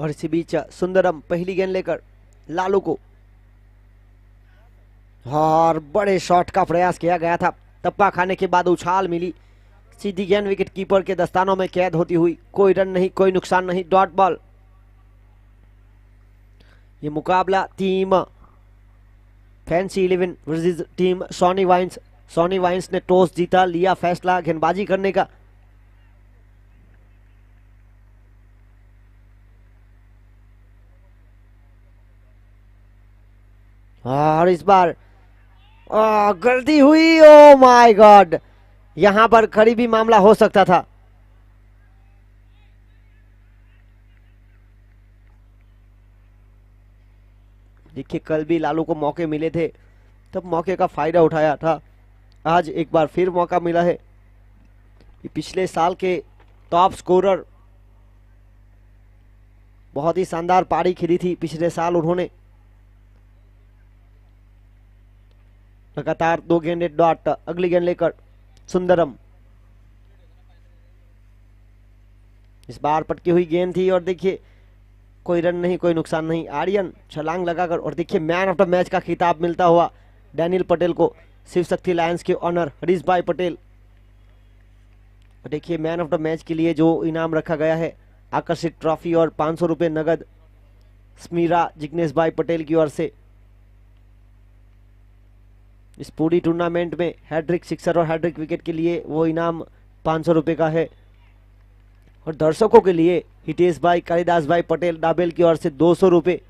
और इसी बीच सुंदरम पहली गेंद लेकर लालू को, और बड़े शॉट का प्रयास किया गया था, टप्पा खाने के बाद उछाल मिली, सीधी गेंद विकेट कीपर के दस्तानों में कैद होती हुई, कोई रन नहीं, कोई नुकसान नहीं, डॉट बॉल। ये मुकाबला team fancy 11 versus team Soni wines. Soni wines ने टॉस जीता, लिया फैसला गेंदबाजी करने का। और इस बार गलती हुई, ओ माय गॉड, यहां पर करीबी मामला हो सकता था। देखिए कल भी लालू को मौके मिले थे, तब मौके का फायदा उठाया था, आज एक बार फिर मौका मिला है। पिछले साल के टॉप स्कोरर, बहुत ही शानदार पारी खेली थी पिछले साल उन्होंने। लगातार 2 गेंदे डॉट। अगली गेंद लेकर सुंदरम, इस बार पटकी हुई गेंद थी, और देखिए कोई रन नहीं, कोई नुकसान नहीं। आर्यन छलांग लगाकर, और देखिए मैन ऑफ द मैच का खिताब मिलता हुआ डैनियल पटेल को, शिव शक्ति लायंस के ऑनर हरीश भाई पटेल। और देखिए मैन ऑफ द मैच के लिए जो इनाम रखा गया है, आकर्षित ट्रॉफी और 500 रुपये नगद स्मीरा जिग्नेश भाई पटेल की ओर से। इस पूरी टूर्नामेंट में हैट्रिक सिक्सर और हैट्रिक विकेट के लिए वो इनाम 500 रुपये का है, और दर्शकों के लिए हितेश भाई कालिदास भाई पटेल डाबेल की ओर से 200 रुपये।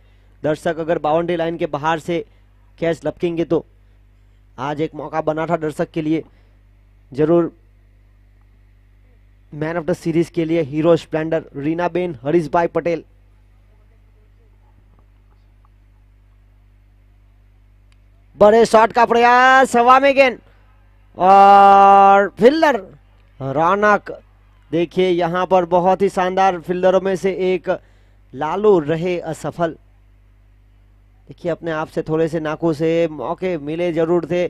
दर्शक अगर बाउंड्री लाइन के बाहर से कैच लपकेंगे तो आज एक मौका बना था दर्शक के लिए, जरूर मैन ऑफ द सीरीज के लिए hero Splendor Reena Ben Harish भाई पटेल। बड़े शॉट का प्रयास, हवा में गेंद, और फील्डर रौनक। देखिए यहां पर बहुत ही शानदार फील्डरों में से एक लालू रहे असफल। देखिए अपने आप से थोड़े से नाखुश से, मौके मिले जरूर थे।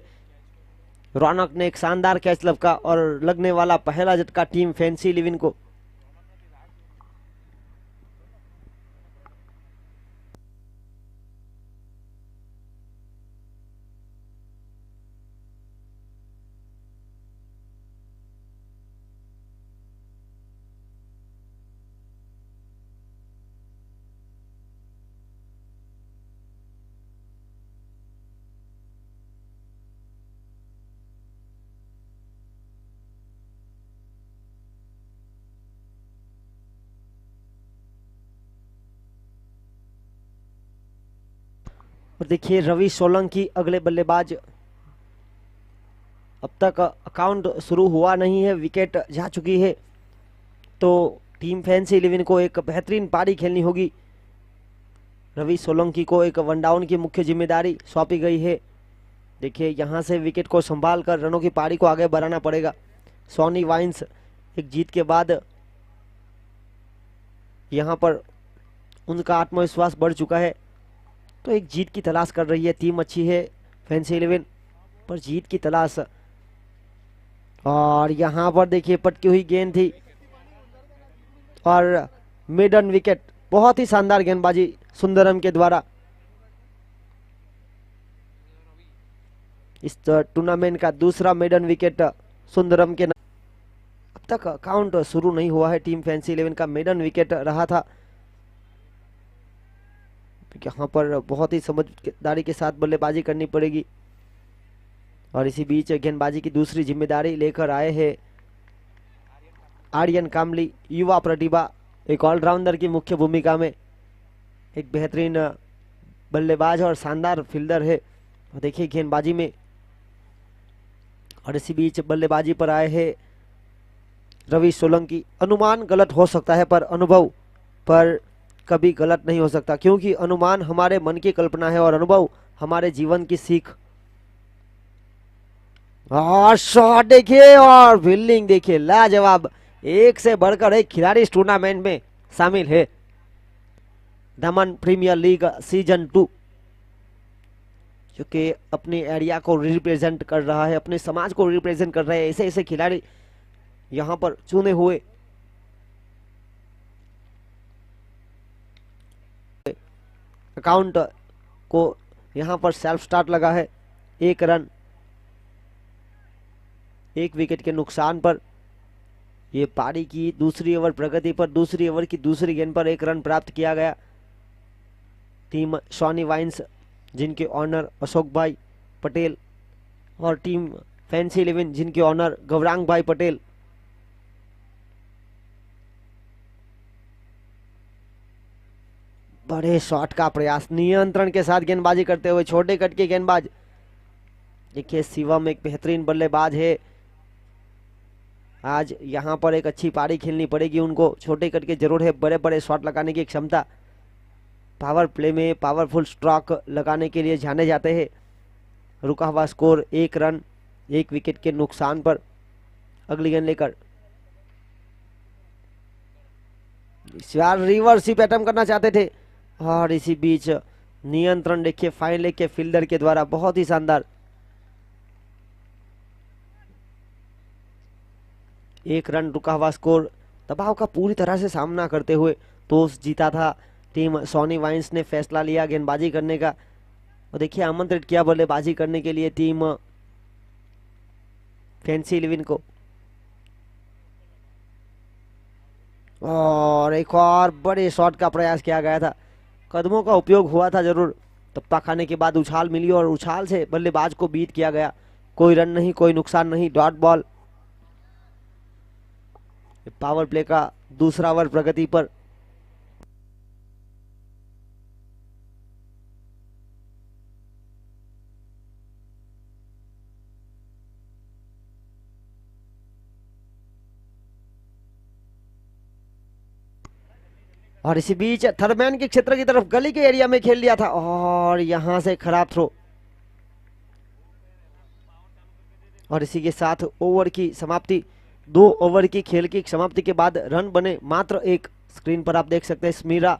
रौनक ने एक शानदार कैच लपका, और लगने वाला पहला झटका टीम फैंसी 11 को। और देखिए रवि सोलंकी अगले बल्लेबाज। अब तक अकाउंट शुरू हुआ नहीं है, विकेट जा चुकी है, तो टीम फैंसी 11 को एक बेहतरीन पारी खेलनी होगी। रवि सोलंकी को एक वन डाउन की मुख्य जिम्मेदारी सौंपी गई है। देखिए यहां से विकेट को संभाल कर रनों की पारी को आगे बढ़ाना पड़ेगा। सोनी वाइन्स एक जीत के बाद यहां पर उनका आत्मविश्वास बढ़ चुका है, तो एक जीत की तलाश कर रही है। टीम अच्छी है फैंसी 11, पर जीत की तलाश। और यहां पर देखिए पटकी हुई गेंद थी, और मिडन विकेट। बहुत ही शानदार गेंदबाजी सुंदरम के द्वारा। इस टूर्नामेंट का दूसरा मेडन विकेट सुंदरम के। अब तक काउंट शुरू नहीं हुआ है, टीम फैंसी 11 का मेडन विकेट रहा था। यहाँ पर बहुत ही समझदारी के साथ बल्लेबाजी करनी पड़ेगी, और इसी बीच गेंदबाजी की दूसरी जिम्मेदारी लेकर आए हैं आर्यन कामली, युवा प्रतिभा, एक ऑलराउंडर की मुख्य भूमिका में, एक बेहतरीन बल्लेबाज और शानदार फील्डर है। देखिए गेंदबाजी में, और इसी बीच बल्लेबाजी पर आए हैं रवि सोलंकी। अनुमान गलत हो सकता है, पर अनुभव पर कभी गलत नहीं हो सकता, क्योंकि अनुमान हमारे मन की कल्पना है और अनुभव हमारे जीवन की सीख। और शॉट देखिए, और फील्डिंग देखिए, लाजवाब। एक से बढ़कर एक खिलाड़ी इस टूर्नामेंट में शामिल है। दमन प्रीमियर लीग सीजन 2, जो कि अपने एरिया को रिप्रेजेंट कर रहा है, अपने समाज को रिप्रेजेंट कर रहे हैं, ऐसे ऐसे खिलाड़ी यहां पर चुने हुए। अकाउंट को यहां पर सेल्फ स्टार्ट लगा है। 1 रन 1 विकेट के नुकसान पर ये पारी की दूसरी ओवर प्रगति पर दूसरी ओवर की दूसरी गेंद पर 1 रन प्राप्त किया गया। टीम सॉनी वाइन्स जिनके ऑनर अशोक भाई पटेल और टीम फैंसी 11 जिनके ऑनर गौरांग भाई पटेल। बड़े शॉट का प्रयास, नियंत्रण के साथ गेंदबाजी करते हुए छोटे कट के गेंदबाज। देखिए शिवम एक बेहतरीन बल्लेबाज है। आज यहां पर एक अच्छी पारी खेलनी पड़ेगी उनको। छोटे कट के जरूर है, बड़े बड़े शॉट लगाने की क्षमता। पावर प्ले में पावरफुल स्ट्रोक लगाने के लिए जाने जाते हैं। रुका हुआ स्कोर 1 रन 1 विकेट के नुकसान पर। अगली गेंद लेकर रिवर्सिप अटेम्प्ट करना चाहते थे और इसी बीच नियंत्रण देखिए फाइन लेग के फील्डर के द्वारा, बहुत ही शानदार। 1 रन रुका हुआ स्कोर। दबाव का पूरी तरह से सामना करते हुए टॉस जीता था टीम सॉनी वाइन्स ने। फैसला लिया गेंदबाजी करने का और देखिए आमंत्रित किया बल्लेबाजी करने के लिए टीम फैंसी 11 को। और एक और बड़े शॉट का प्रयास किया गया था, कदमों का उपयोग हुआ था जरूर। टप्पा खाने के बाद उछाल मिली और उछाल से बल्लेबाज को बीट किया गया। कोई रन नहीं, कोई नुकसान नहीं, डॉट बॉल। पावर प्ले का दूसरा ओवर प्रगति पर। और इसी बीच थर्मैन के क्षेत्र की तरफ गली के एरिया में खेल लिया था और यहां से खराब थ्रो। और इसी के साथ ओवर की समाप्ति। 2 ओवर की खेल की समाप्ति के बाद रन बने मात्र 1। स्क्रीन पर आप देख सकते हैं स्मीरा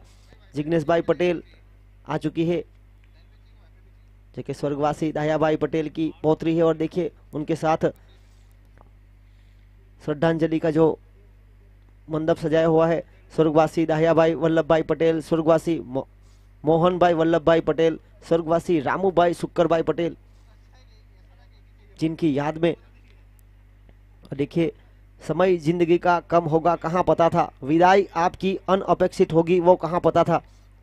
जिग्नेश भाई पटेल आ चुकी है, जो कि स्वर्गवासी दाया भाई पटेल की पौत्री है। और देखिए उनके साथ श्रद्धांजलि का जो मंडप सजाया हुआ है, स्वर्गवासी दाहिया भाई वल्लभ भाई पटेल, स्वर्गवासी मोहन भाई वल्लभ भाई पटेल, स्वर्गवासी रामू भाई सुक्कर भाई पटेल, जिनकी याद में। देखिए समय जिंदगी का कम होगा कहाँ पता था, विदाई आपकी अनअपेक्षित होगी वो कहाँ पता था।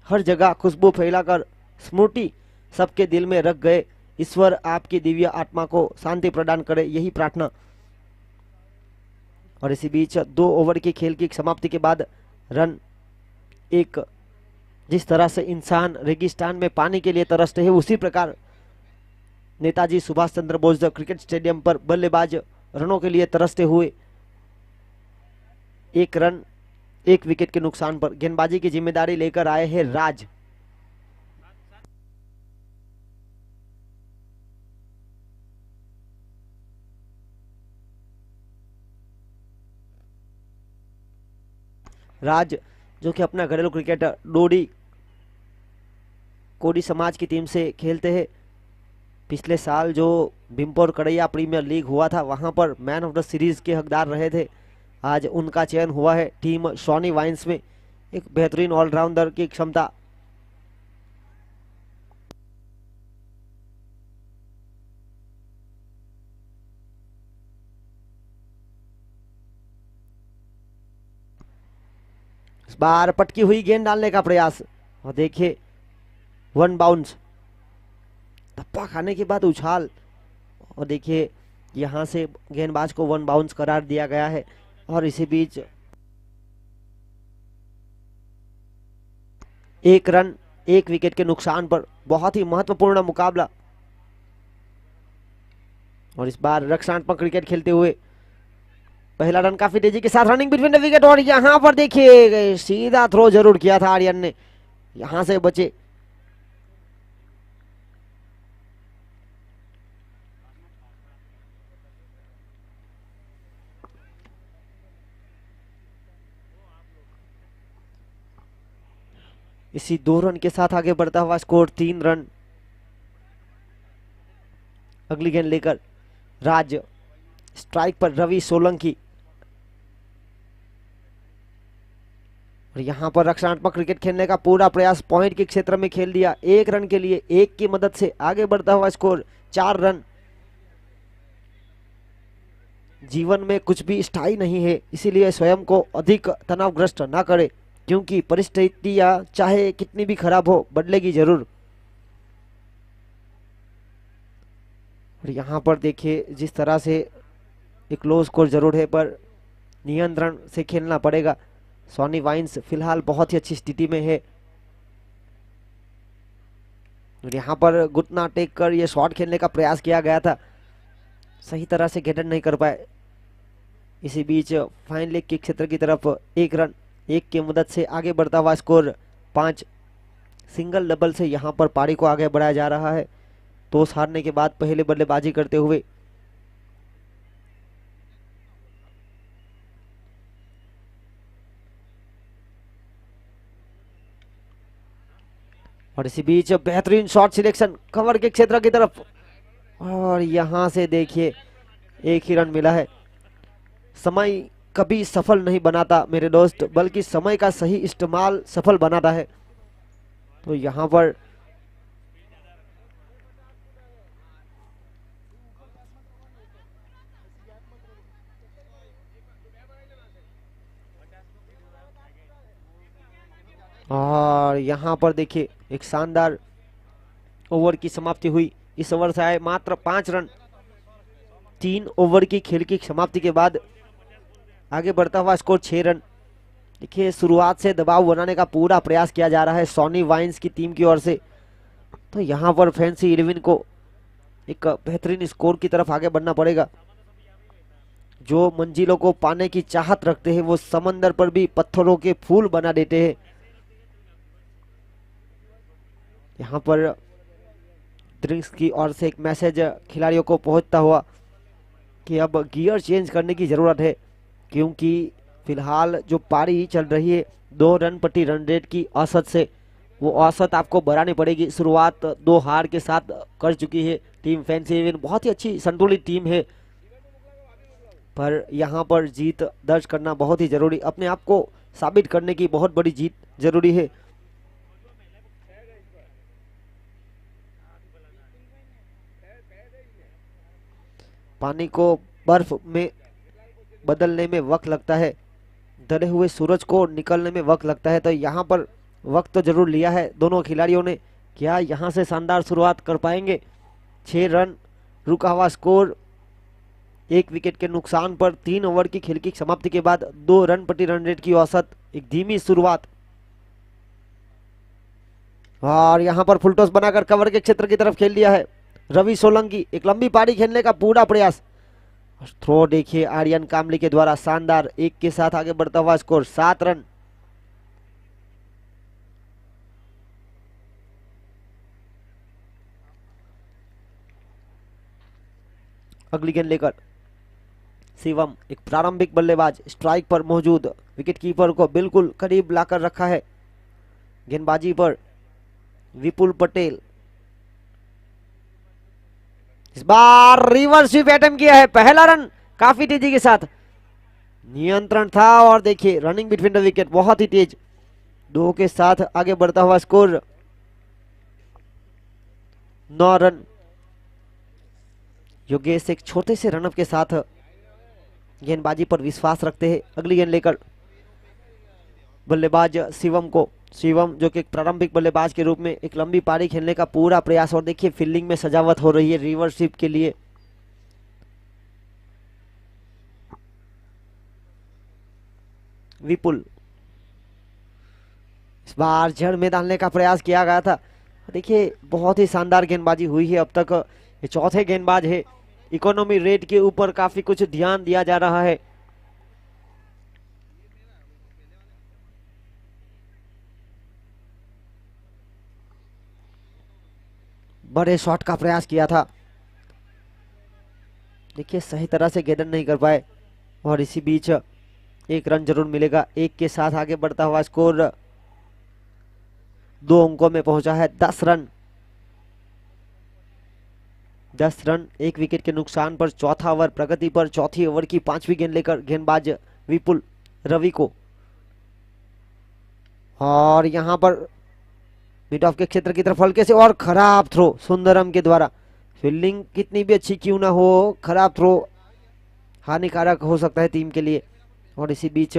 हर जगह खुशबू फैलाकर स्मृति सबके दिल में रख गए। ईश्वर आपकी दिव्य आत्मा को शांति प्रदान करे, यही प्रार्थना। और इसी बीच 2 ओवर की खेल की समाप्ति के बाद रन 1। जिस तरह से इंसान रेगिस्तान में पानी के लिए तरसते हैं, उसी प्रकार नेताजी सुभाष चंद्र बोस क्रिकेट स्टेडियम पर बल्लेबाज रनों के लिए तरसते हुए 1 रन 1 विकेट के नुकसान पर गेंदबाजी की जिम्मेदारी लेकर आए हैं राज। राज जो कि अपना घरेलू क्रिकेट डोडी कोडी समाज की टीम से खेलते हैं। पिछले साल जो बिम्पोर कड़ैया प्रीमियर लीग हुआ था वहां पर मैन ऑफ द सीरीज के हकदार रहे थे। आज उनका चयन हुआ है टीम सॉनी वाइन्स में। एक बेहतरीन ऑलराउंडर की क्षमता। इस बार पटकी हुई गेंद डालने का प्रयास और देखिए 1 बाउंस। धप्पा खाने के बाद उछाल और देखिए यहां से गेंदबाज को 1 बाउंस करार दिया गया है। और इसी बीच 1 रन 1 विकेट के नुकसान पर बहुत ही महत्वपूर्ण मुकाबला। और इस बार रक्षात्मक क्रिकेट खेलते हुए पहला रन काफी तेजी के साथ रनिंग बिटवीन द विकेट। और यहां पर देखिए सीधा थ्रो जरूर किया था आर्यन ने, यहां से बचे। इसी 2 रन के साथ आगे बढ़ता हुआ स्कोर 3 रन। अगली गेंद लेकर राज, स्ट्राइक पर रवि सोलंकी। और यहाँ पर रक्षात्मक क्रिकेट खेलने का पूरा प्रयास, पॉइंट के क्षेत्र में खेल दिया, 1 रन के लिए 1 की मदद से आगे बढ़ता हुआ स्कोर 4 रन। जीवन में कुछ भी स्थायी नहीं है, इसीलिए स्वयं को अधिक तनावग्रस्त ना करें, क्योंकि परिस्थितियां चाहे कितनी भी खराब हो बदलेगी जरूर। और यहाँ पर देखिए जिस तरह से एक लो स्कोर जरूर है पर नियंत्रण से खेलना पड़ेगा। सॉनी वाइन्स फिलहाल बहुत ही अच्छी स्थिति में है। और यहाँ पर घुटना टेक कर ये शॉट खेलने का प्रयास किया गया था, सही तरह से गेट नहीं कर पाए। इसी बीच फाइन लेग के क्षेत्र की तरफ 1 रन 1 की मदद से आगे बढ़ता हुआ स्कोर 5। सिंगल डबल से यहाँ पर पारी को आगे बढ़ाया जा रहा है। टॉस हारने के बाद पहले बल्लेबाजी करते हुए और इसी बीच बेहतरीन शॉट सिलेक्शन कवर के क्षेत्र की तरफ, और यहां से देखिए 1 ही रन मिला है। समय कभी सफल नहीं बनाता मेरे दोस्त, बल्कि समय का सही इस्तेमाल सफल बनाता है। तो यहां पर और यहां पर देखिए एक शानदार ओवर की समाप्ति हुई। इस ओवर से आए मात्र 5 रन। 3 ओवर की खेल की समाप्ति के बाद आगे बढ़ता हुआ स्कोर 6 रन। देखिए शुरुआत से दबाव बनाने का पूरा प्रयास किया जा रहा है सॉनी वाइन्स की टीम की ओर से। तो यहाँ पर फैंसी 11 को एक बेहतरीन स्कोर की तरफ आगे बढ़ना पड़ेगा। जो मंजिलों को पाने की चाहत रखते हैं वो समंदर पर भी पत्थरों के फूल बना देते हैं। यहाँ पर ड्रिंक्स की ओर से एक मैसेज खिलाड़ियों को पहुंचता हुआ कि अब गियर चेंज करने की जरूरत है, क्योंकि फिलहाल जो पारी चल रही है 2 रन प्रति रन रेट की औसत से, वो औसत आपको बढ़ानी पड़ेगी। शुरुआत 2 हार के साथ कर चुकी है टीम फैंसी 11। बहुत ही अच्छी संतुलित टीम है, पर यहाँ पर जीत दर्ज करना बहुत ही जरूरी, अपने आप को साबित करने की बहुत बड़ी जीत जरूरी है। पानी को बर्फ में बदलने में वक्त लगता है, ढले हुए सूरज को निकलने में वक्त लगता है। तो यहाँ पर वक्त तो जरूर लिया है दोनों खिलाड़ियों ने। क्या यहाँ से शानदार शुरुआत कर पाएंगे? 6 रन रुका हुआ स्कोर, 1 विकेट के नुकसान पर 3 ओवर की खेल की समाप्ति के बाद 2 रन प्रति रन रेट की औसत, एक धीमी शुरुआत। और यहाँ पर फुल टॉस बनाकर कवर के क्षेत्र की तरफ खेल दिया है रवि सोलंकी। एक लंबी पारी खेलने का पूरा प्रयास। थ्रो देखिए आर्यन कामली के द्वारा शानदार, 1 के साथ आगे बढ़ता हुआ स्कोर 7 रन। अगली गेंद लेकर शिवम, एक प्रारंभिक बल्लेबाज, स्ट्राइक पर मौजूद, विकेट कीपर को बिल्कुल करीब लाकर रखा है। गेंदबाजी पर विपुल पटेल, इस बार रिवर्स स्वीप अटेम्प्ट किया है, पहला रन काफी तेजी के साथ, नियंत्रण था और देखिए रनिंग बिटवीन द विकेट बहुत ही तेज, 2 के साथ आगे बढ़ता हुआ स्कोर 9 रन। योगेश एक छोटे से रनअप के साथ गेंदबाजी पर विश्वास रखते हैं। अगली गेंद लेकर बल्लेबाज शिवम को, शिवम जो कि एक प्रारंभिक बल्लेबाज के रूप में एक लंबी पारी खेलने का पूरा प्रयास, और देखिए फील्डिंग में सजावट हो रही है रिवर्स स्वीप के लिए। विपुल, इस बार जड़ में डालने का प्रयास किया गया था। देखिए बहुत ही शानदार गेंदबाजी हुई है अब तक। ये चौथे गेंदबाज है। इकोनॉमी रेट के ऊपर काफी कुछ ध्यान दिया जा रहा है। बड़े शॉट का प्रयास किया था, देखिए सही तरह से गेंद नहीं कर पाए, और इसी बीच 1 रन जरूर मिलेगा। 1 के साथ आगे बढ़ता हुआ स्कोर 2 अंकों में पहुंचा है, 10 रन। 10 रन 1 विकेट के नुकसान पर चौथा ओवर प्रगति पर। चौथी ओवर की 5वीं गेंद लेकर गेंदबाज विपुल रवि को, और यहाँ पर मिड ऑफ के क्षेत्र की तरफ हल्के से और खराब थ्रो सुंदरम के द्वारा। फील्डिंग कितनी भी अच्छी क्यों ना हो, खराब थ्रो हानिकारक हो सकता है टीम के लिए। और इसी बीच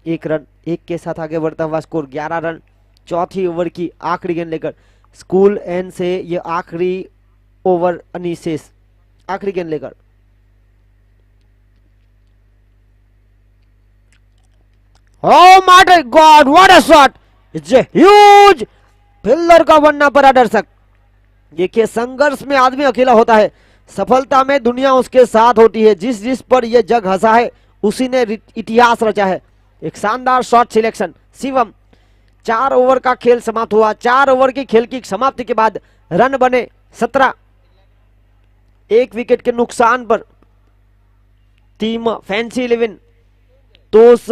एक रन एक के साथ आगे बढ़ता हुआ स्कोर 11 रन चौथी ओवर की आखिरी गेंद लेकर। स्कूल एन से ये आखिरी ओवर अनिशेष आखिरी गेंद लेकर। Oh my God, what a shot! It's a huge fielder का बनना पड़ा दर्शक। देखिए संघर्ष में आदमी अकेला होता है, सफलता में दुनिया उसके साथ होती है। जिस जिस पर यह जग हंसा है उसी ने इतिहास रचा है। एक शानदार शॉट सिलेक्शन शिवम। 4 ओवर का खेल समाप्त हुआ। 4 ओवर की खेल की समाप्ति के बाद रन बने 17। 1 विकेट के नुकसान पर टीम फैंसी 11 टॉस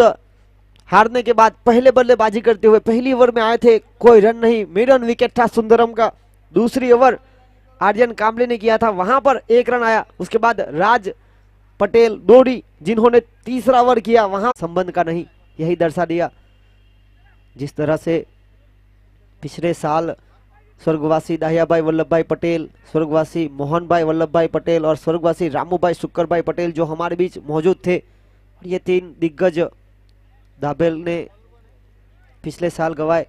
हारने के बाद पहले बल्लेबाजी करते हुए पहली ओवर में आए थे, कोई रन नहीं। मिडन विकेट था सुंदरम का। दूसरी ओवर आर्यन कांबले ने किया था, वहां पर 1 रन आया। उसके बाद राज पटेल डोडी जिन्होंने तीसरा ओवर किया, वहां संबंध का नहीं। यही दर्शा दिया जिस तरह से पिछले साल स्वर्गवासी दाहियाभाई वल्लभ भाई पटेल, स्वर्गवासी मोहन भाई वल्लभ भाई पटेल और स्वर्गवासी रामू भाई शुक्कर भाई पटेल जो हमारे बीच मौजूद थे, ये 3 दिग्गज दाबेल ने पिछले साल गवाए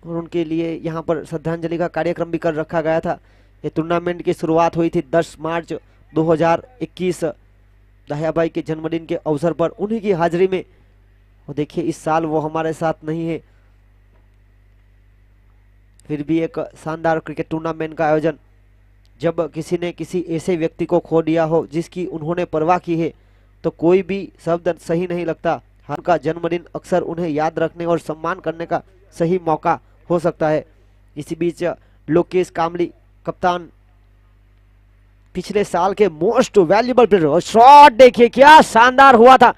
और उनके लिए यहाँ पर श्रद्धांजलि का कार्यक्रम भी कर रखा गया था। ये टूर्नामेंट की शुरुआत हुई थी 10 मार्च 2021 दाहियाभाई के जन्मदिन के अवसर पर, उन्हीं की हाजिरी में। और देखिए इस साल वो हमारे साथ नहीं है, फिर भी एक शानदार क्रिकेट टूर्नामेंट का आयोजन। जब किसी ने किसी ऐसे व्यक्ति को खो दिया हो जिसकी उन्होंने परवाह की है, तो कोई भी शब्द सही नहीं लगता। उनका जन्मदिन अक्सर उन्हें याद रखने और सम्मान करने का सही मौका हो सकता है। इसी बीच लोकेश कामली कप्तान, पिछले साल के मोस्ट वैल्यूएबल प्लेयर। शॉट देखिए क्या शानदार हुआ था,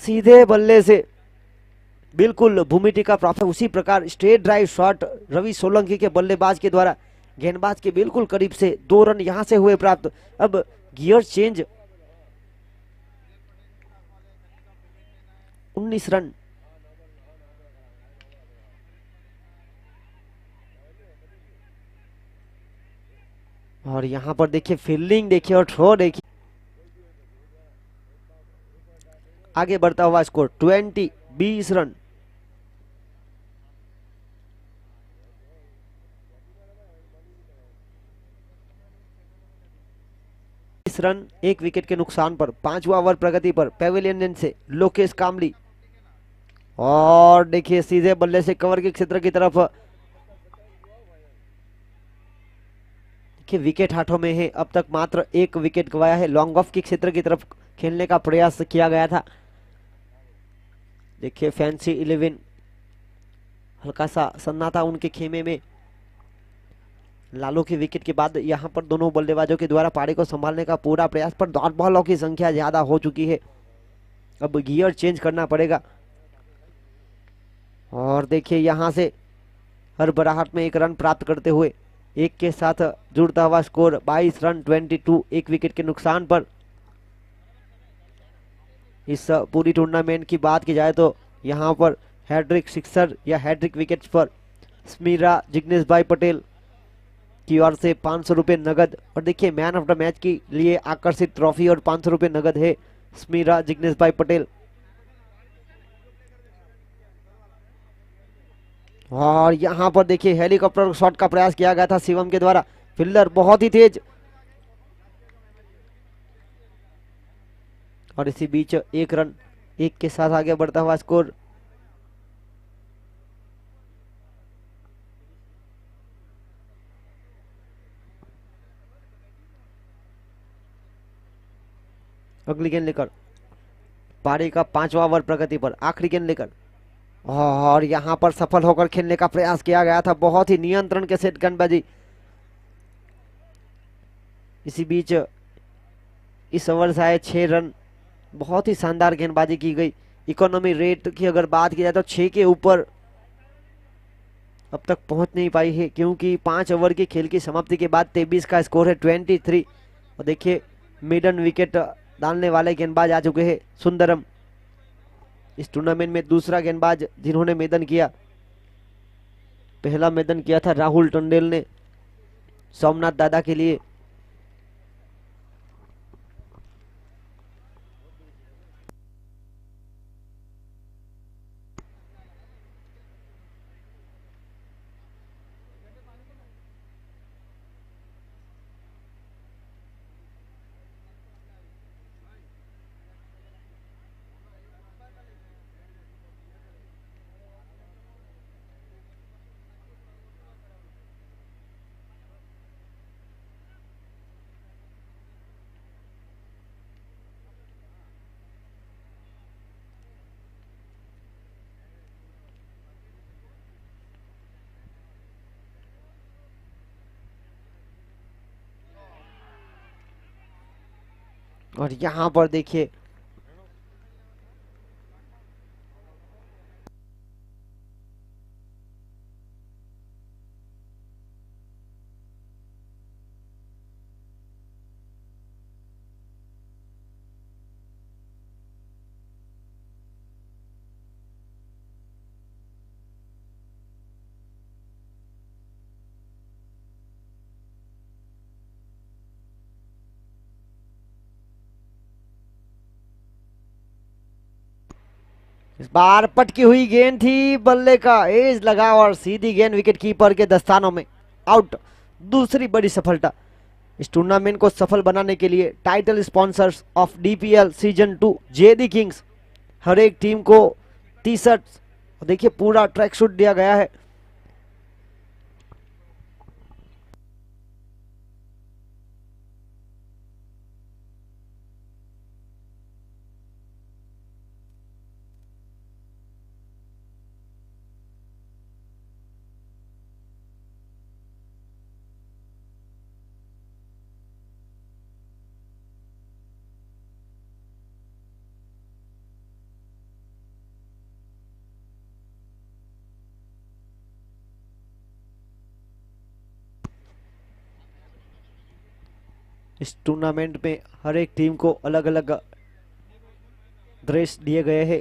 सीधे बल्ले से बिल्कुल भूमिति का प्राप्त। उसी प्रकार straight drive shot Ravi Solanki के बल्लेबाज के द्वारा गेंदबाज के बिल्कुल करीब से 2 रन यहां से हुए प्राप्त। अब गियर चेंज 19 रन। और यहां पर देखिए फील्डिंग देखिए और थ्रो देखिए। आगे बढ़ता हुआ स्कोर 20 रन। रन 1 विकेट के नुकसान पर 5वां ओवर प्रगति पर पेविलियन से लोकेश कामली। और देखिए सीधे बल्ले से कवर के क्षेत्र की तरफ। देखिए विकेट हाथों में है, अब तक मात्र 1 विकेट गवाया है। लॉन्ग ऑफ के क्षेत्र की तरफ खेलने का प्रयास किया गया था। देखिए फैंसी 11 हल्का सा सन्नाटा उनके खेमे में। लालू के विकेट के बाद यहां पर दोनों बल्लेबाजों के द्वारा पारी को संभालने का पूरा प्रयास, पर डॉट बॉलों की संख्या ज्यादा हो चुकी है। अब गियर चेंज करना पड़ेगा। और देखिए यहां से हड़बड़ाहट में 1 रन प्राप्त करते हुए 1 के साथ जुड़ता हुआ स्कोर 22 रन 22 1 विकेट के नुकसान पर। इस पूरी टूर्नामेंट की बात की जाए तो यहां पर हैट्रिक सिक्सर या हैट्रिक विकेट पर स्मीरा जिग्नेश भाई पटेल की ओर से 500 रुपये नगद। और देखिए मैन ऑफ द मैच के लिए आकर्षित ट्रॉफी और 500 रुपये नगद है स्मीरा जिग्नेश भाई पटेल। और यहां पर देखिए हेलीकॉप्टर शॉट का प्रयास किया गया था शिवम के द्वारा, फील्डर बहुत ही तेज। और इसी बीच 1 रन 1 के साथ आगे बढ़ता हुआ स्कोर। अगली गेंद लेकर पारी का 5वां ओवर प्रगति पर, आखिरी गेंद लेकर। और यहां पर सफल होकर खेलने का प्रयास किया गया था, बहुत ही नियंत्रण के सेट गेंदबाजी। इसी बीच इस ओवर से आए 6 रन, बहुत ही शानदार गेंदबाजी की गई। इकोनॉमी रेट की अगर बात की जाए तो 6 के ऊपर अब तक पहुंच नहीं पाई है, क्योंकि 5 ओवर की खेल की समाप्ति के बाद 23 का स्कोर है 23। और देखिए मिडन विकेट डालने वाले गेंदबाज आ चुके हैं सुंदरम। इस टूर्नामेंट में दूसरा गेंदबाज जिन्होंने मेदन किया। पहला मेदन किया था राहुल टंडेल ने सोमनाथ दादा के लिए। और यहां पर देखिए इस बार पटकी हुई गेंद थी, बल्ले का एज लगा और सीधी गेंद विकेट कीपर के दस्तानों में, आउट। दूसरी बड़ी सफलता। इस टूर्नामेंट को सफल बनाने के लिए title sponsors of DPL season 2 JD Kings हर एक टीम को टी शर्ट, देखिए पूरा ट्रैक सूट दिया गया है। इस टूर्नामेंट में हर एक टीम को अलग अलग ड्रेस दिए गए हैं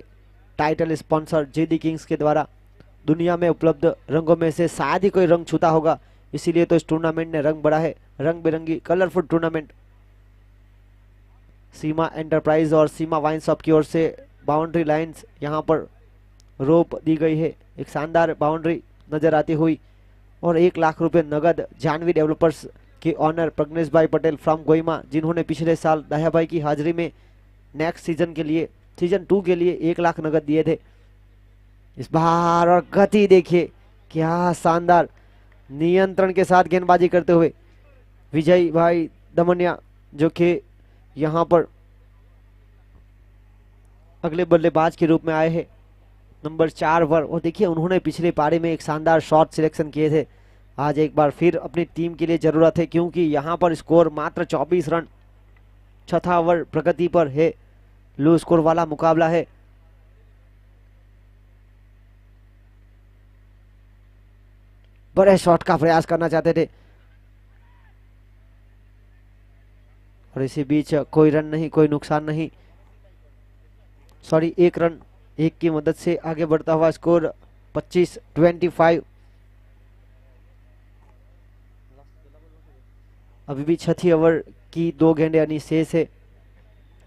टाइटल स्पॉन्सर जेडी किंग्स के द्वारा। दुनिया में उपलब्ध रंगों में से शायद ही कोई रंग छूता होगा, इसीलिए तो इस टूर्नामेंट ने रंग बढ़ा है, रंग बिरंगी कलरफुल टूर्नामेंट। सीमा एंटरप्राइज और सीमा वाइन शॉप की ओर से बाउंड्री लाइंस यहां पर रोप दी गई है, एक शानदार बाउंड्री नजर आती हुई। और 1 लाख रुपए नगद जानवी डेवलपर्स के ऑनर प्रज्ञेश भाई पटेल फ्रॉम गोइमा, जिन्होंने पिछले साल दया भाई की हाजिरी में नेक्स्ट सीजन के लिए सीजन 2 के लिए 1 लाख नगद दिए थे। इस बार और गति देखिए, क्या शानदार नियंत्रण के साथ गेंदबाजी करते हुए विजय भाई दमनिया, जो कि यहां पर अगले बल्लेबाज के रूप में आए हैं नंबर 4 पर। और देखिए उन्होंने पिछले पारी में एक शानदार शॉट सिलेक्शन किए थे, आज एक बार फिर अपनी टीम के लिए जरूरत है, क्योंकि यहां पर स्कोर मात्र 24 रन। चौथा ओवर प्रगति पर है, लो स्कोर वाला मुकाबला है। बड़े शॉट का प्रयास करना चाहते थे और इसी बीच कोई रन नहीं, कोई नुकसान नहीं, सॉरी 1 रन, 1 की मदद से आगे बढ़ता हुआ स्कोर 25-25। अभी भी छठी ओवर की 2 गेंदें यानी शेष है।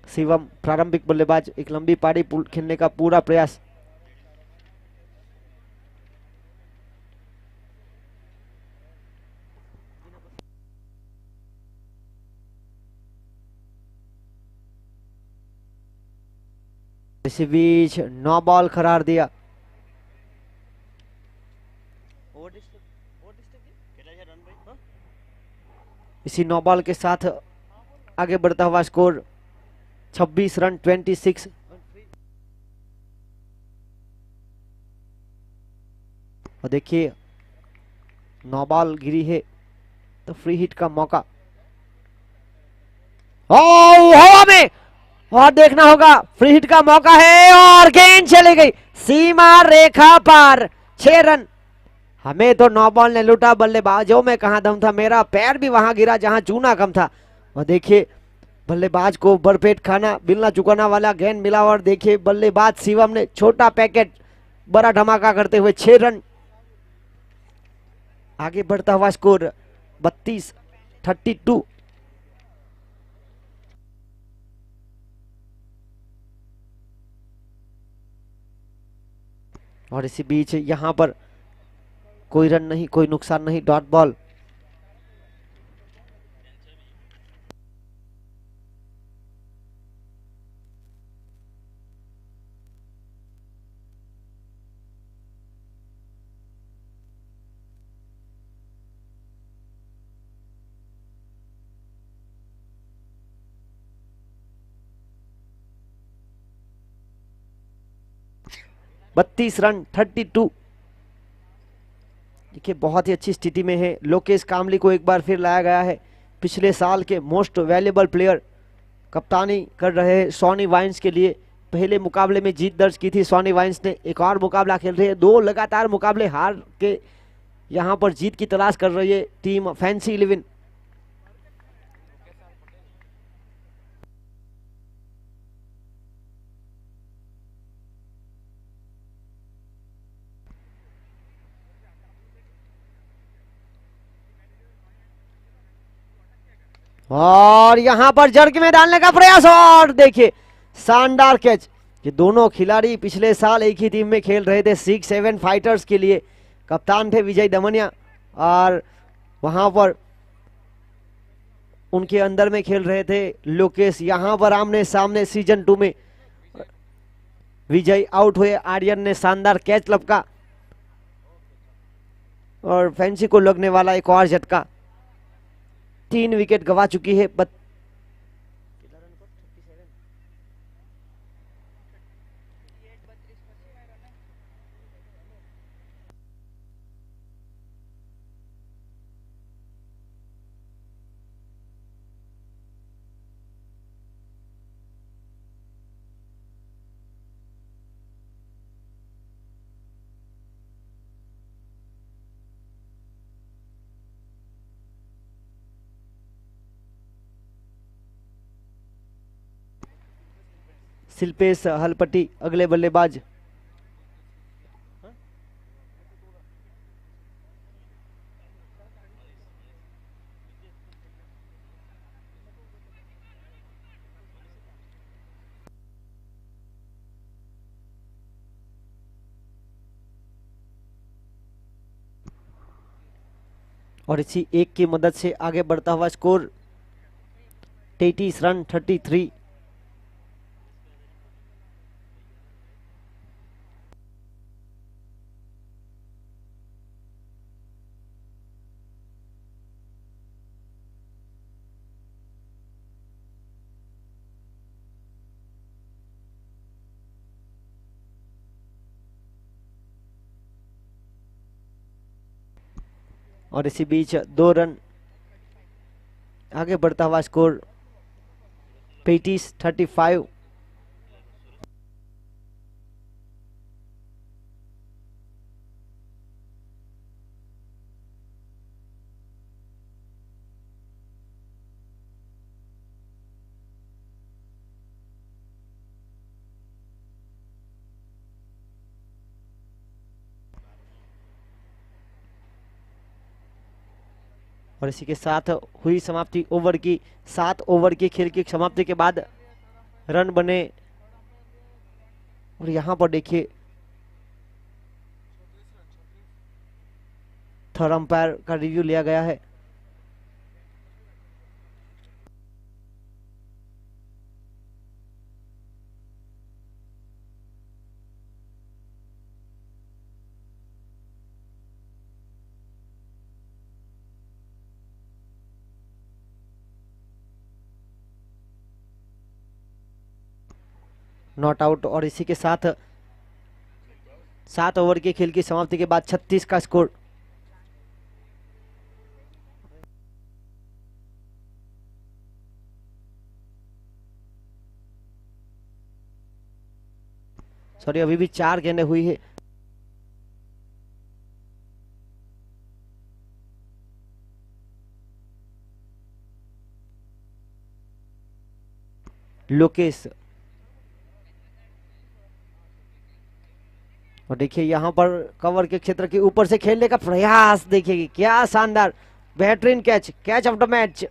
शिवम प्रारंभिक बल्लेबाज, एक लंबी पारी खेलने का पूरा प्रयास। इसी बीच 9 बॉल करार दिया। इसी 9 बॉल के साथ आगे बढ़ता हुआ स्कोर 26 रन 26। और देखिए 9 बॉल गिरी है तो फ्री हिट का मौका, हवा में, और देखना होगा फ्री हिट का मौका है और गेंद चली गई सीमा रेखा पार, 6 रन। हमें तो 9 बॉल ने लूटा, बल्लेबाजों में कहां दम था, मेरा पैर भी वहां गिरा जहां चूना कम था। और देखिए बल्लेबाज को भरपेट खाना मिलना चुकाना वाला गेंद मिला और देखिए बल्लेबाज शिवम ने छोटा पैकेट बड़ा धमाका करते हुए 6 रन। आगे बढ़ता हुआ स्कोर 32-32। और इसी बीच यहां पर कोई रन नहीं, कोई नुकसान नहीं, डॉट बॉल। बत्तीस रन 32। देखिए बहुत ही अच्छी स्थिति में है। लोकेश कामली को एक बार फिर लाया गया है, पिछले साल के मोस्ट वैल्यूएबल प्लेयर कप्तानी कर रहे हैं सॉनी वाइन्स के लिए। पहले मुकाबले में जीत दर्ज की थी सॉनी वाइन्स ने, एक और मुकाबला खेल रहे हैं। 2 लगातार मुकाबले हार के यहां पर जीत की तलाश कर रही है टीम फैंसी 11। और यहां पर जड़ में डालने का प्रयास और देखिए शानदार कैच। ये दोनों खिलाड़ी पिछले साल एक ही टीम में खेल रहे थे 6-7 फाइटर्स के लिए। कप्तान थे विजय दमनिया और वहां पर उनके अंदर में खेल रहे थे लोकेश। यहां पर आमने सामने सीजन 2 में विजय आउट हुए, आर्यन ने शानदार कैच लपका और फैंसी को लगने वाला एक और झटका। 3 विकेट गवा चुकी है। शिल्पेश हलपट्टी अगले बल्लेबाज। और इसी एक की मदद से आगे बढ़ता हुआ स्कोर 33 रन 33। और इसी बीच 2 रन आगे बढ़ता हुआ स्कोर 35-35। और इसी के साथ हुई समाप्ति ओवर की। 7 ओवर की खेल की समाप्ति के बाद रन बने और यहां पर देखिए थर्ड अंपायर का रिव्यू लिया गया है। Not out. और इसी के साथ 7 ओवर के खेल की समाप्ति के बाद 36 का स्कोर। सॉरी, अभी भी 4 गेंदें हुई है। लोकेश। और देखिए यहां पर कवर के क्षेत्र के ऊपर से खेलने का प्रयास, देखिए क्या शानदार बेहतरीन catch, catch of the match.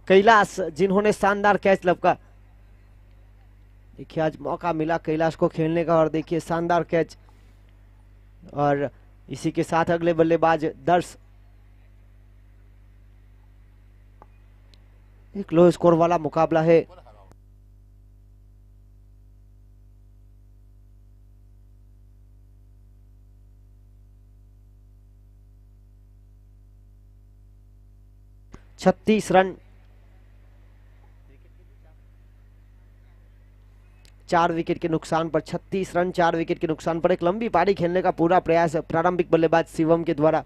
Kailash जिन्होंने शानदार कैच लपका। देखिए आज मौका मिला कैलाश को खेलने का और देखिए शानदार कैच। और इसी के साथ अगले बल्लेबाज दर्श। एक लो स्कोर वाला मुकाबला है। छत्तीस रन, 4 विकेट के नुकसान पर। 36 रन 4 विकेट के नुकसान पर एक लंबी पारी खेलने का पूरा प्रयास प्रारंभिक बल्लेबाज शिवम के द्वारा।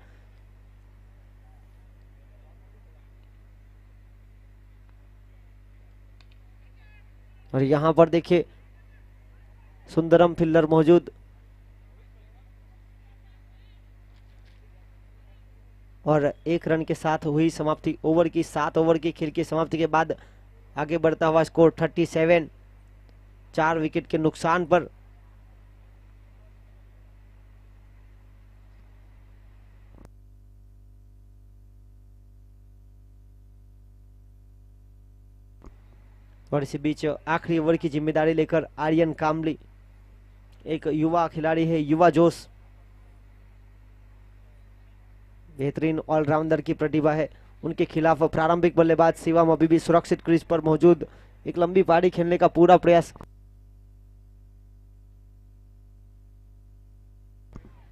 और यहां पर देखिए सुंदरम फील्डर मौजूद। और 1 रन के साथ हुई समाप्ति ओवर की। 7 ओवर की खेल की समाप्ति के बाद आगे बढ़ता हुआ स्कोर 37, 4 विकेट के नुकसान पर। और इसी बीच आखिरी ओवर की जिम्मेदारी लेकर आर्यन कामली, एक युवा खिलाड़ी है, युवा जोश, बेहतरीन ऑलराउंडर की प्रतिभा है, उनके खिलाफ प्रारंभिक बल्लेबाज शिवम अभी भी सुरक्षित क्रीज पर मौजूद। एक लंबी पारी खेलने का पूरा प्रयास।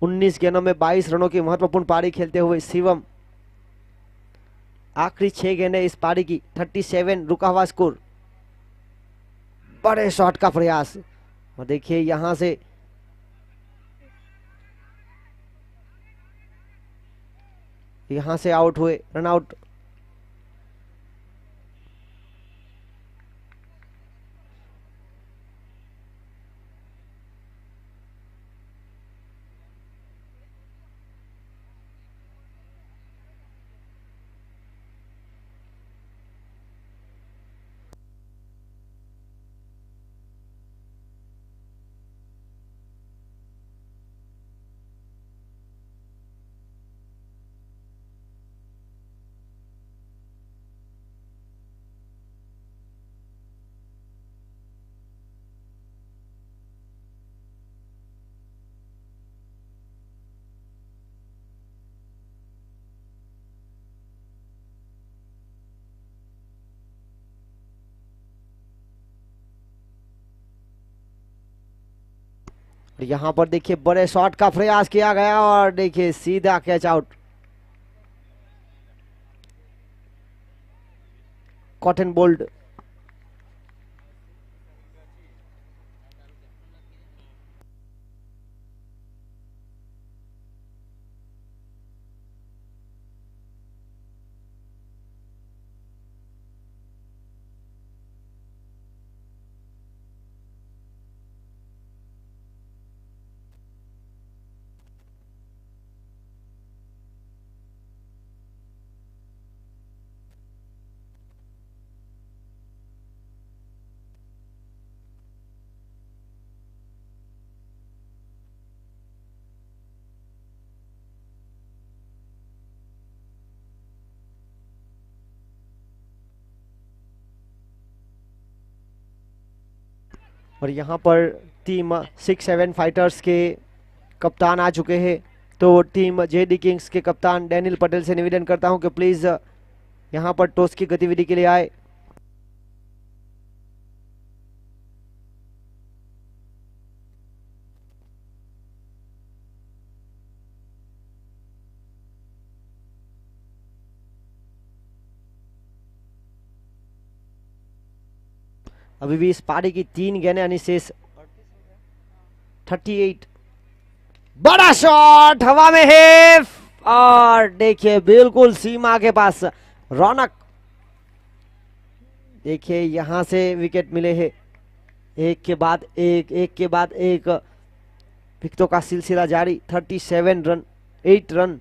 19 गेंदों में 22 रनों की महत्वपूर्ण पारी खेलते हुए शिवम आखिरी 6 गेंदें इस पारी की। 37 रुका हुआ स्कोर। बड़े शॉट का प्रयास और देखिए यहां से आउट हुए, रन आउट। यहां पर देखिए बड़े शॉट का प्रयास किया गया और देखिए सीधा कैच आउट। Cotton bold. और यहाँ पर टीम 6-7 फाइटर्स के कप्तान आ चुके हैं। तो टीम जेडी किंग्स के कप्तान डैनियल पटेल से निवेदन करता हूं कि प्लीज यहाँ पर टॉस की गतिविधि के लिए आए। अभी भी इस पारी की 3 गेंदें यानी शेष 38। बड़ा शॉट हवा में है और देखिए बिल्कुल सीमा के पास रौनक। देखिए यहाँ से विकेट मिले हैं, एक के बाद एक विकेटों का सिलसिला जारी। 37 run, 8 run.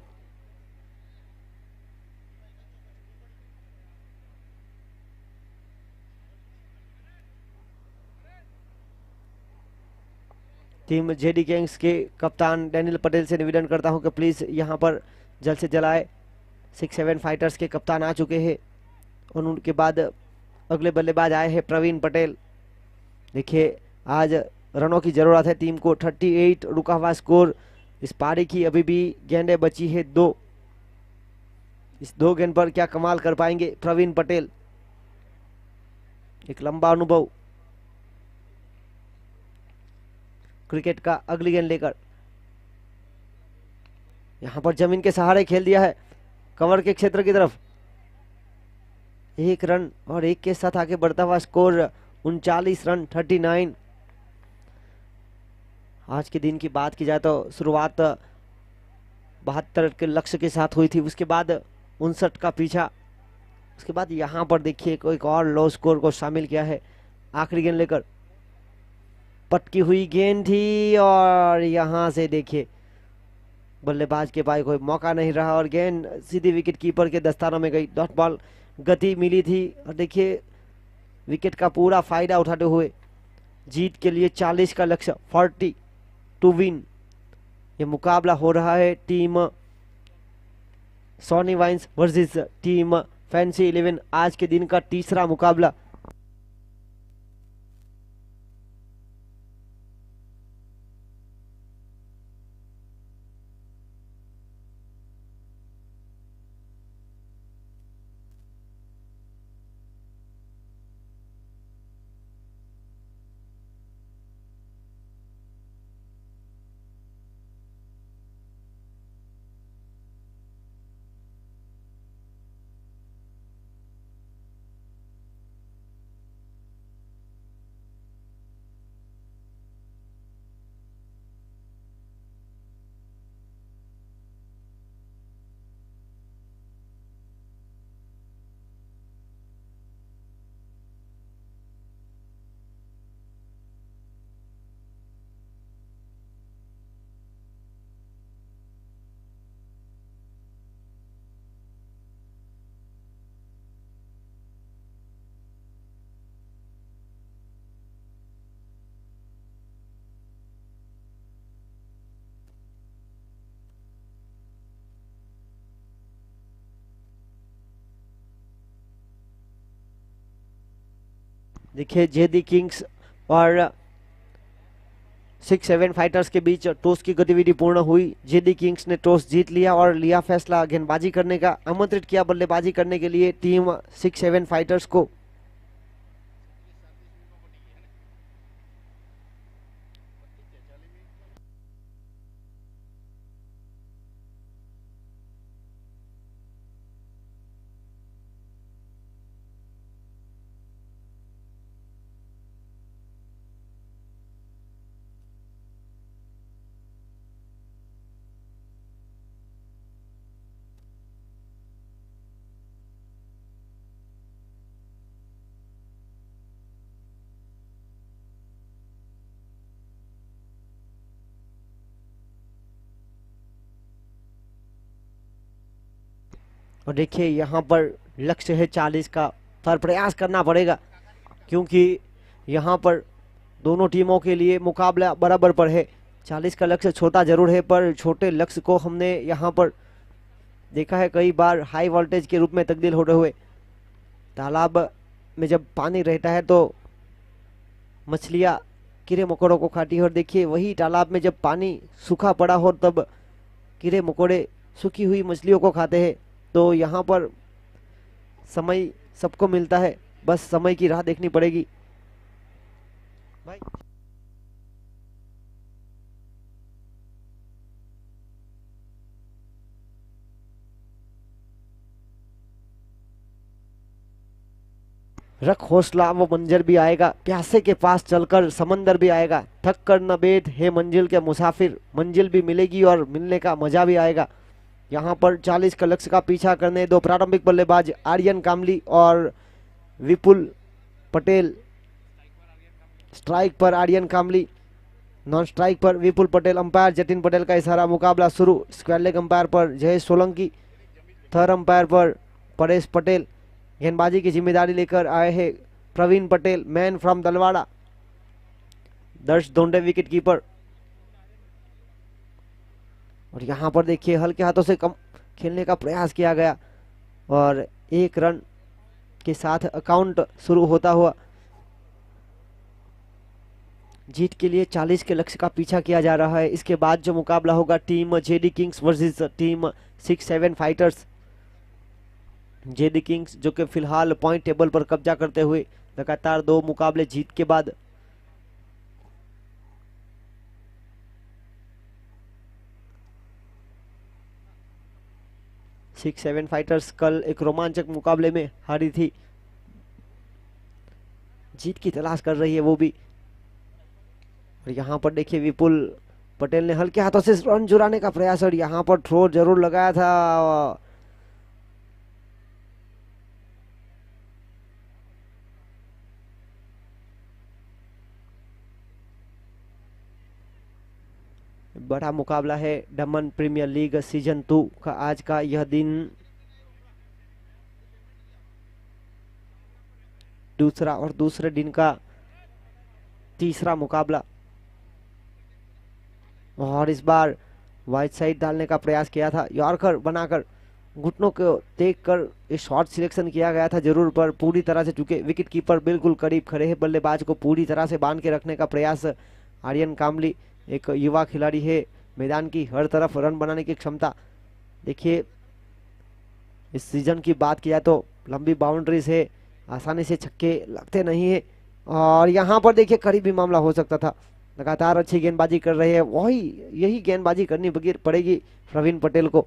Team JD Kings के कप्तान डैनियल पटेल से निवेदन करता हूं कि प्लीज यहां पर जल्द से जल्द आए। 6-7 फाइटर्स के कप्तान आ चुके हैं और उनके बाद अगले बल्लेबाज आए हैं प्रवीण पटेल। देखिए आज रनों की जरूरत है टीम को। 38 रुका हुआ स्कोर इस पारी की। अभी भी गेंदें बची है 2। इस 2 गेंद पर क्या कमाल कर पाएंगे प्रवीण पटेल। एक लंबा अनुभव क्रिकेट का। अगली गेंद लेकर यहां पर जमीन के सहारे खेल दिया है कवर के क्षेत्र की तरफ। 1 रन और 1 के साथ आगे बढ़ता हुआ स्कोर 39 रन, 39। आज के दिन की बात की जाए तो शुरुआत 72 के लक्ष्य के साथ हुई थी, उसके बाद 59 का पीछा। उसके बाद यहां पर देखिए कोई और लो स्कोर को शामिल किया है। आखिरी गेंद लेकर पटकी हुई गेंद थी और यहां से देखिए बल्लेबाज के पास कोई मौका नहीं रहा और गेंद सीधी विकेट कीपर के दस्तानों में गई। डॉट बॉल गति मिली थी और देखिए विकेट का पूरा फायदा उठाते हुए जीत के लिए 40 का लक्ष्य, 40 टू विन। ये मुकाबला हो रहा है team Soni wines versus team fancy 11। आज के दिन का तीसरा मुकाबला। देखिए जेडी किंग्स और 6-7 फाइटर्स के बीच टॉस की गतिविधि पूर्ण हुई। जेडी किंग्स ने टॉस जीत लिया और लिया फैसला गेंदबाजी करने का। आमंत्रित किया बल्लेबाजी करने के लिए टीम 6-7 फाइटर्स को। और देखिए यहाँ पर लक्ष्य है 40 का, पर प्रयास करना पड़ेगा क्योंकि यहाँ पर दोनों टीमों के लिए मुकाबला बराबर पर है। 40 का लक्ष्य छोटा जरूर है पर छोटे लक्ष्य को हमने यहाँ पर देखा है कई बार हाई वोल्टेज के रूप में तब्दील होते हुए। तालाब में जब पानी रहता है तो मछलियाँ कीड़े मकोड़ों को खाती है और देखिए वही तालाब में जब पानी सूखा पड़ा हो तब कीड़े मकोड़े सूखी हुई मछलियों को खाते हैं। तो यहाँ पर समय सबको मिलता है, बस समय की राह देखनी पड़ेगी भाई। रख हौसला, वो मंजर भी आएगा। प्यासे के पास चलकर समंदर भी आएगा। थक कर न बैठ हे मंजिल के मुसाफिर, मंजिल भी मिलेगी और मिलने का मजा भी आएगा। यहाँ पर 40 का लक्ष्य का पीछा करने दो प्रारंभिक बल्लेबाज आर्यन कामली और विपुल पटेल, स्ट्राइक पर आर्यन कामली, नॉन स्ट्राइक पर विपुल पटेल। अंपायर जतिन पटेल का इशारा, मुकाबला शुरू। स्क्वायर लेग अंपायर पर जयेश सोलंकी, थर्ड अंपायर पर परेश पटेल। गेंदबाजी की जिम्मेदारी लेकर आए हैं प्रवीण पटेल, मैन फ्रॉम दलवाड़ा। दर्श धोंडे विकेट कीपर। और यहाँ पर देखिए हल्के हाथों से कम खेलने का प्रयास किया गया और 1 रन के साथ अकाउंट शुरू होता हुआ जीत के लिए 40 के लक्ष्य का पीछा किया जा रहा है। इसके बाद जो मुकाबला होगा team JD Kings versus team 6-7 fighters. JD Kings जो कि फिलहाल पॉइंट टेबल पर कब्जा करते हुए लगातार 2 मुकाबले जीत के बाद सिक्स सेवन फाइटर्स कल एक रोमांचक मुकाबले में हारी थी, जीत की तलाश कर रही है वो भी। और यहाँ पर देखिए विपुल पटेल ने हल्के हाथों से रन जुराने का प्रयास और यहाँ पर थ्रो जरूर लगाया था। बड़ा मुकाबला है दमन प्रीमियर लीग सीजन 2 का आज का यह दिन दूसरा और दूसरे दिन का तीसरा मुकाबला। और इस बार वाइड साइड डालने का प्रयास किया था, यॉर्कर बनाकर घुटनों को देखकर ये शॉट सिलेक्शन किया गया था जरूर, पर पूरी तरह से चूके विकेट कीपर बिल्कुल करीब खड़े हैं। बल्लेबाज को पूरी तरह से बांध के रखने का प्रयास। आर्यन कामली एक युवा खिलाड़ी है, मैदान की हर तरफ रन बनाने की क्षमता। देखिए इस सीजन की बात किया तो लंबी बाउंड्रीज है, आसानी से छक्के लगते नहीं है। और यहाँ पर देखिए करीबी मामला हो सकता था। लगातार अच्छी गेंदबाजी कर रहे हैं, वही यही गेंदबाजी करनी पड़ेगी प्रवीण पटेल को।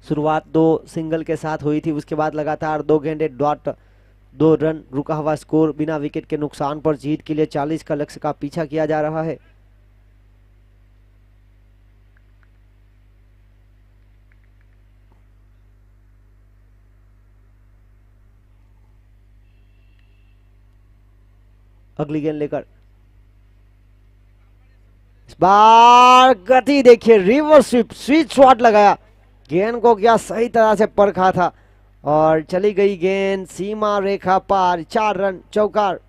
शुरुआत 2 सिंगल के साथ हुई थी, उसके बाद लगातार 2 गेंदे डॉट, 2 रन, रुका हुआ स्कोर बिना विकेट के नुकसान पर जीत के लिए 40 का लक्ष्य का पीछा किया जा रहा है। अगली गेंद लेकर इस बार गति देखिए, रिवर्स स्वीप, स्वीट शॉट लगाया, गेंद को क्या सही तरह से परखा था और चली गई गेंद सीमा रेखा पार। 4 रन, चौकार।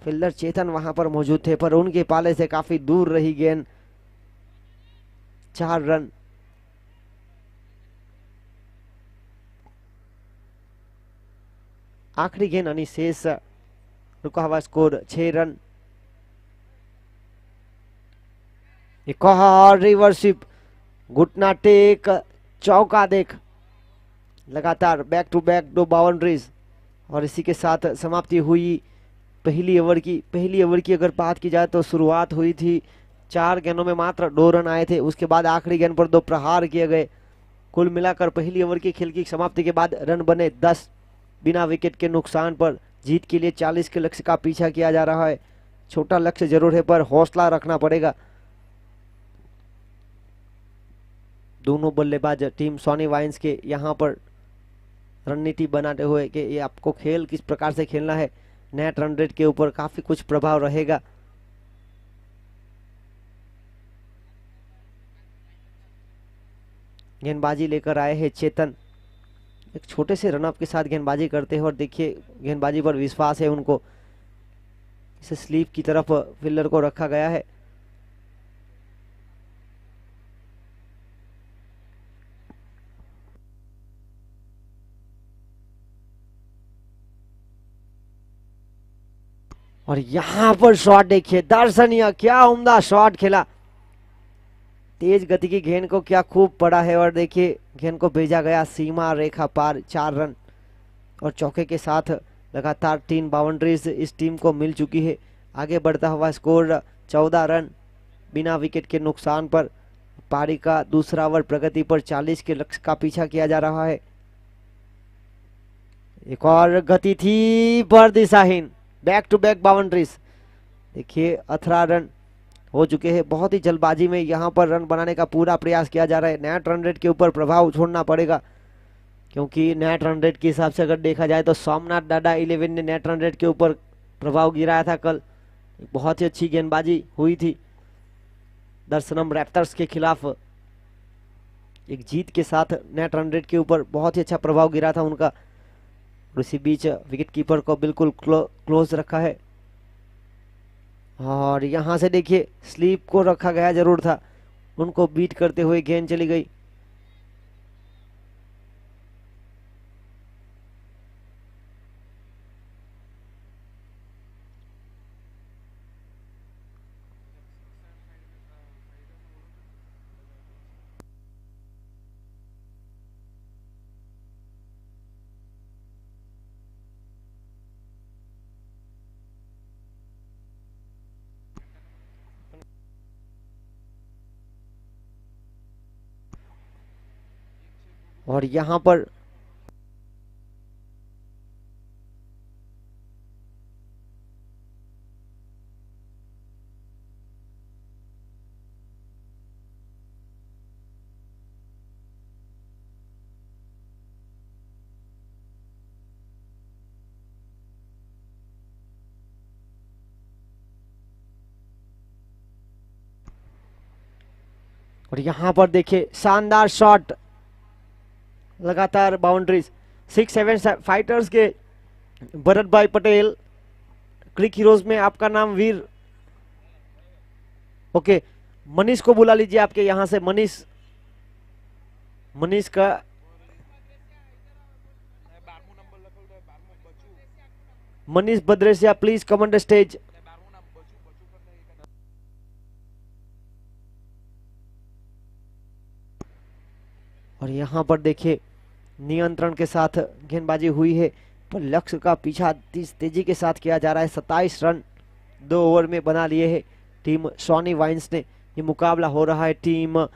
फील्डर चेतन वहां पर मौजूद थे पर उनके पाले से काफी दूर रही गेंद। 4 रन। आखिरी गेंद यानी शेष रुका हुआ स्कोर 6 रन। एक और रिवर्सिप, घुटना टेक, चौका देख। लगातार बैक टू बैक 2 बाउंड्रीज और इसी के साथ समाप्ति हुई पहली ओवर की। पहली ओवर की अगर बात की जाए तो शुरुआत हुई थी, 4 गेंदों में मात्र 2 रन आए थे। उसके बाद आखिरी गेंद पर 2 प्रहार किए गए। कुल मिलाकर पहली ओवर की खेल की समाप्ति के बाद रन बने 10 बिना विकेट के नुकसान पर। जीत के लिए 40 के लक्ष्य का पीछा किया जा रहा है। छोटा लक्ष्य जरूर है पर हौसला रखना पड़ेगा। दोनों बल्लेबाज टीम सोनी वाइन्स के यहाँ पर रणनीति बनाते हुए कि ये आपको खेल किस प्रकार से खेलना है, नेट रन रेट के ऊपर काफी कुछ प्रभाव रहेगा। गेंदबाजी लेकर आए हैं चेतन, एक छोटे से रनअप के साथ गेंदबाजी करते हैं और देखिए गेंदबाजी पर विश्वास है उनको। इसे स्लीप की तरफ फील्डर को रखा गया है। और यहां पर शॉट देखिए, दर्शनीय, क्या उम्दा शॉट खेला। तेज गति की गेंद को क्या खूब पड़ा है और देखिए गेंद को भेजा गया सीमा रेखा पार। 4 रन और चौके के साथ लगातार 3 बाउंड्रीज इस टीम को मिल चुकी है। आगे बढ़ता हुआ स्कोर 14 रन बिना विकेट के नुकसान पर। पारी का दूसरा ओवर प्रगति पर 40 के लक्ष्य का पीछा किया जा रहा है। एक और गति थी पर दिशाहीन, बैक टू बैक बाउंड्रीज। देखिए 18 रन हो चुके हैं। बहुत ही जल्दबाजी में यहां पर रन बनाने का पूरा प्रयास किया जा रहा है। नेट रन रेट के ऊपर प्रभाव छोड़ना पड़ेगा क्योंकि नेट रन रेट के हिसाब से अगर देखा जाए तो सोमनाथ डाडा 11 ने नेट रन रेट के ऊपर प्रभाव गिराया था कल। बहुत ही अच्छी गेंदबाजी हुई थी दर्शनम रैप्टर्स के खिलाफ। एक जीत के साथ नेट रन रेट के ऊपर बहुत ही अच्छा प्रभाव गिरा था उनका। और इसी बीच विकेट कीपर को बिल्कुल क्लोज रखा है। और यहां से देखिए स्लीप को रखा गया जरूर था, उनको बीट करते हुए गेंद चली गई। और यहां पर देखिए शानदार शॉट, लगातार बाउंड्रीज। 6-7 फाइटर्स के भरत भाई पटेल, क्लिक हीरोज में आपका नाम वीर। ओके, मनीष को बुला लीजिए आपके यहां से। मनीष का Manish Badresia please come on the stage. और यहां पर देखिए नियंत्रण के साथ गेंदबाजी हुई है, पर लक्ष्य का पीछा तेजी के साथ किया जा रहा है। 27 रन 2 ओवर में बना लिए है टीम सोनी वाइन्स ने। ये मुकाबला हो रहा है team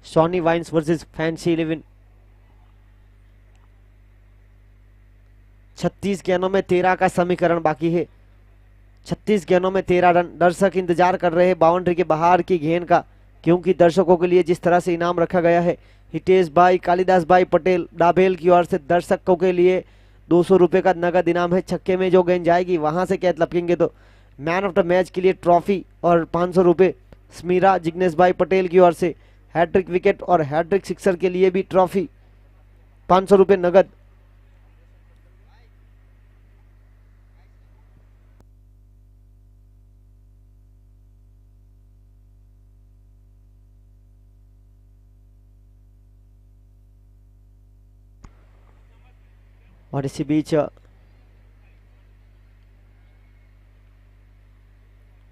Soni wines versus fancy 11। 36 गेंदों में 13 का समीकरण बाकी है। 36 गेंदों में 13 रन। दर्शक इंतजार कर रहे हैं बाउंड्री के बाहर की गेंद का, क्योंकि दर्शकों के लिए जिस तरह से इनाम रखा गया है, हितेश भाई कालिदास भाई पटेल डाबेल की ओर से दर्शकों के लिए 200 रुपए का नगद इनाम है। छक्के में जो गेंद जाएगी वहां से कैच लपकेंगे तो मैन ऑफ द मैच के लिए ट्रॉफी और 500 रुपए। स्मीरा जिग्नेश भाई पटेल की ओर से हैट्रिक विकेट और हैट्रिक सिक्सर के लिए भी ट्रॉफी, 500 रुपए नगद। और इसी बीच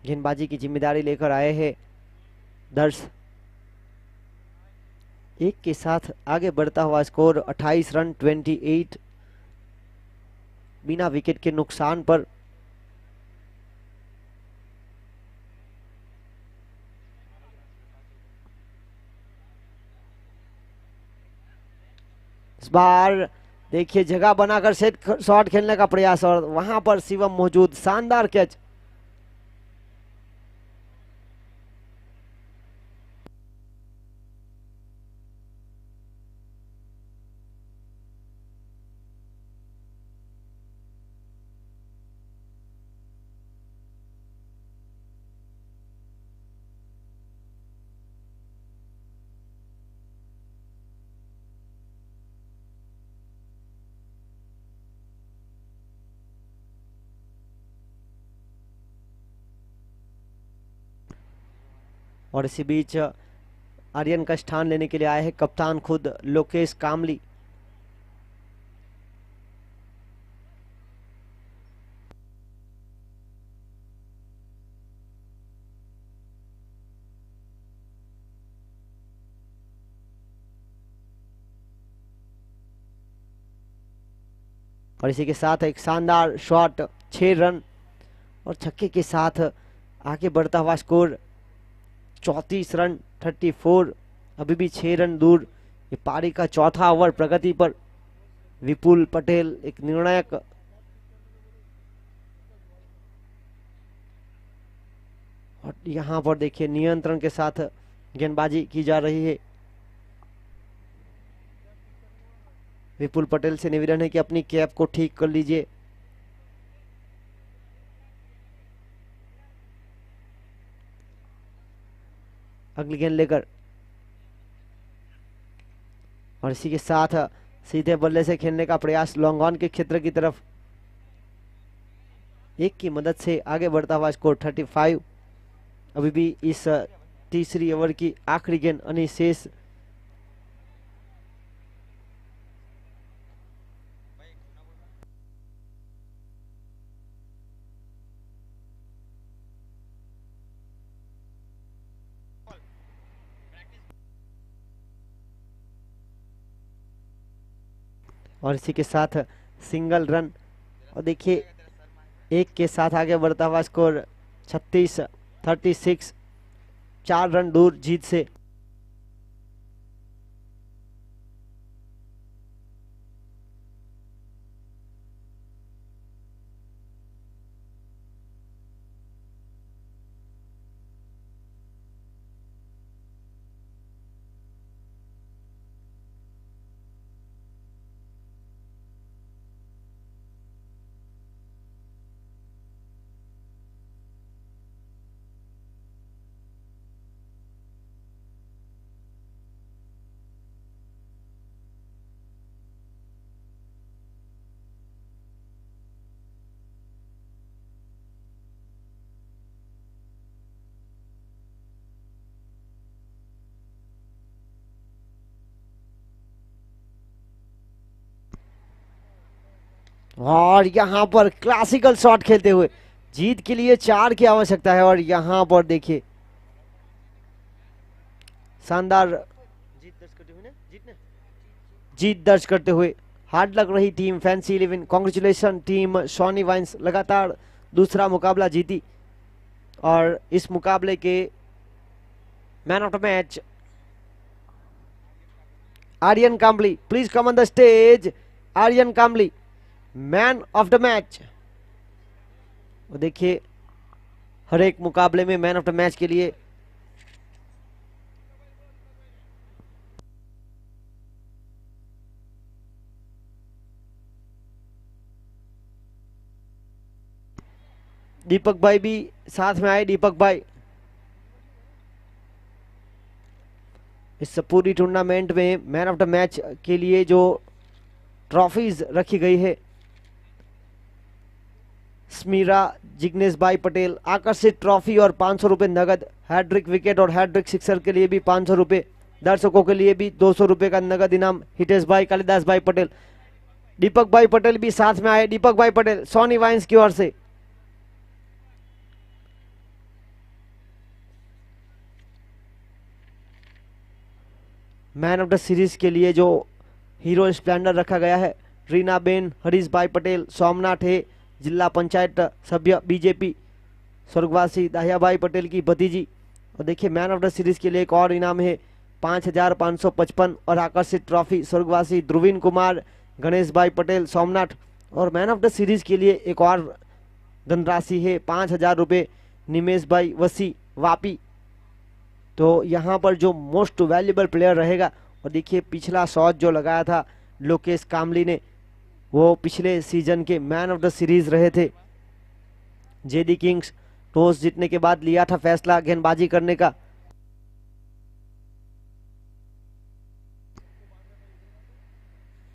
गेंदबाजी की जिम्मेदारी लेकर आए हैं दर्श। एक के साथ आगे बढ़ता हुआ स्कोर 28 रन 28 बिना विकेट के नुकसान पर। इस बार देखिए जगह बनाकर सेट शॉट खेलने का प्रयास, और वहां पर शिवम मौजूद। शानदार कैच। और इसी बीच आर्यन का स्थान लेने के लिए आए हैं कप्तान खुद लोकेश कामली। और इसी के साथ एक शानदार शॉट, 6 रन और छक्के के साथ आगे बढ़ता हुआ स्कोर 34 रन 34। अभी भी 6 रन दूर। ये पारी का चौथा ओवर प्रगति पर। विपुल पटेल एक निर्णायक और यहां पर देखिए नियंत्रण के साथ गेंदबाजी की जा रही है। विपुल पटेल से निवेदन है कि अपनी कैप को ठीक कर लीजिए। अगली गेंद लेकर और इसी के साथ सीधे बल्ले से खेलने का प्रयास लॉन्ग ऑन के क्षेत्र की तरफ। एक की मदद से आगे बढ़ता हुआ स्कोर 35। अभी भी इस तीसरी ओवर की आखिरी गेंद अनिशेष। और इसी के साथ सिंगल रन। और देखिए एक के साथ आगे बढ़ता हुआ स्कोर 36 4 रन दूर जीत से। और यहां पर क्लासिकल शॉट खेलते हुए जीत के लिए 4 की आवश्यकता है। और यहां पर देखिए शानदार जीत दर्ज करते हुए हार्ड लग रही team fancy 11। Congratulation team Sony Wines, लगातार दूसरा मुकाबला जीती और इस मुकाबले के man of the match Aryan Kambli. Please come on the stage. Aryan Kambli man of the match. देखिए हर एक मुकाबले में मैन ऑफ द मैच के लिए दीपक भाई भी साथ में आए। दीपक भाई इस पूरी टूर्नामेंट में मैन ऑफ द मैच के लिए जो ट्रॉफीज रखी गई है, स्मीरा जिग्नेश भाई पटेल आकर्षित ट्रॉफी और 500 रुपए नगद, हैड्रिक विकेट और हैड्रिक सिक्सर के लिए भी 500 रुपए, दर्शकों के लिए भी 200 रुपए का नगद इनाम। हितेश भाई, कालिदास भाई पटेल, दीपक भाई पटेल भी साथ में आए। दीपक भाई पटेल सॉनी वाइन्स की ओर से। मैन ऑफ द सीरीज के लिए जो हीरो स्प्लेंडर रखा गया है, रीना बेन, हरीश भाई पटेल, सोमनाथ है, जिला पंचायत सभ्य बीजेपी, स्वर्गवासी दाहिया भाई पटेल की भतीजी। और देखिए मैन ऑफ द सीरीज के लिए एक और इनाम है 5555 और आकर्षित ट्रॉफी स्वर्गवासी ध्रुवीन कुमार, गणेश भाई पटेल, सोमनाथ। और मैन ऑफ द सीरीज के लिए एक और धनराशि है 5000 रुपये, निमेश भाई वसी वापी। तो यहाँ पर जो मोस्ट वैल्यूएबल प्लेयर रहेगा, और देखिए पिछला शॉट जो लगाया था लोकेश कामली ने, वो पिछले सीजन के मैन ऑफ द सीरीज रहे थे। जेडी किंग्स टॉस जीतने के बाद लिया था फैसला गेंदबाजी करने का।